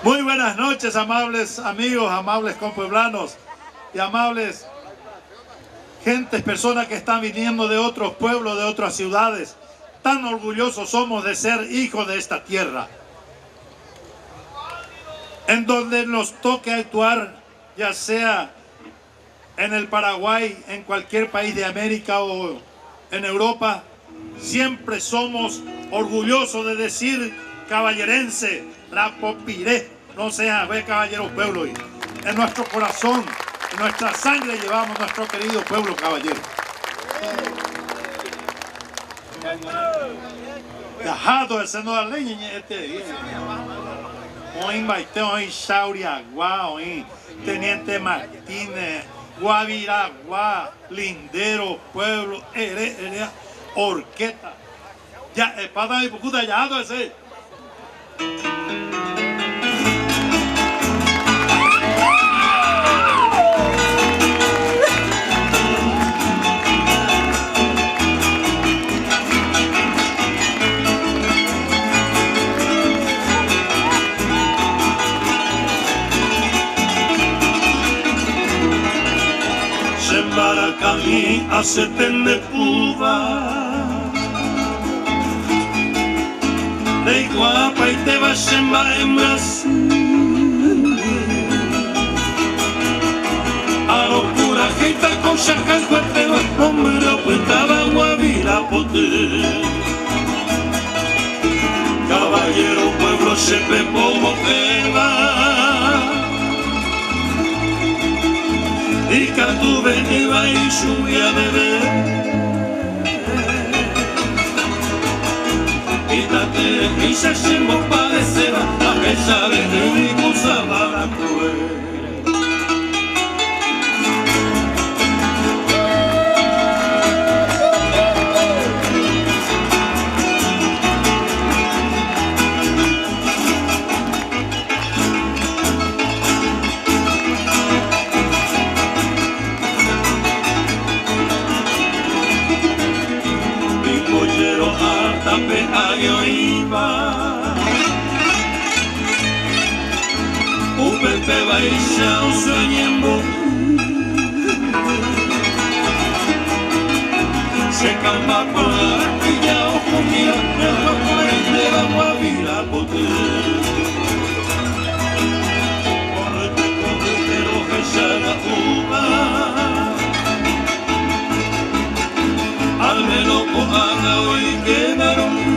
Muy buenas noches, amables amigos, amables compueblanos y amables gentes, personas que están viniendo de otros pueblos, de otras ciudades. Tan orgullosos somos de ser hijos de esta tierra, en donde nos toque actuar, ya sea en el Paraguay, en cualquier país de América o en Europa. Siempre somos orgullosos de decir caballerense, rapopiré, no sea, ve caballero pueblo. Y en nuestro corazón, en nuestra sangre llevamos nuestro querido pueblo caballero. Dejado el seno de la leña este día. Hoy Baite, hoy Shauriagua, hoy Teniente Martínez, Guaviragua, Lindero, Pueblo, Herea, Orqueta. Ya, espada y pucuta, ya ando ese. Sembaracami aceten de Cuba. De Iguapa y te va en Brasil. A locura gita con chacal cuerteva, hombre apuntaba Guavira pote. Caballero pueblo siempre como te va. Y cantu venía y subía a beber. Y se llevó padecer a pesar de que mi cosa va a cruel. Ayo iba Upepe baisha usueñembo Se camba por la arquilla o comía el rojo y le vamos a vira pote Correte lo que ya la uva Al menos con haga hoy quedaron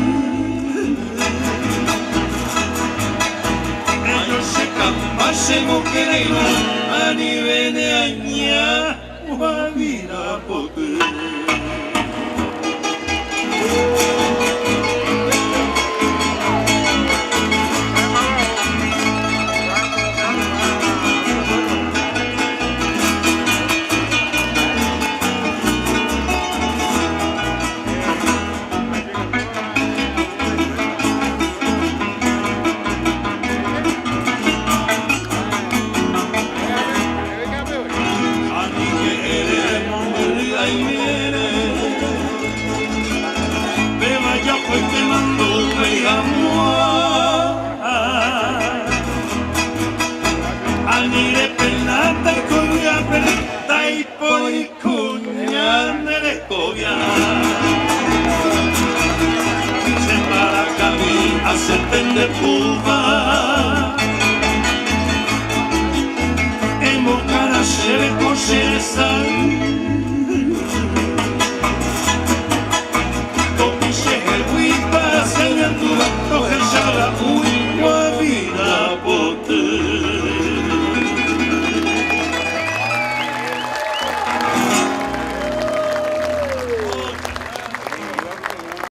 Hacemos que a nivel de aña Guavira pote. Aceten de Cuba en Bocara se ve con sal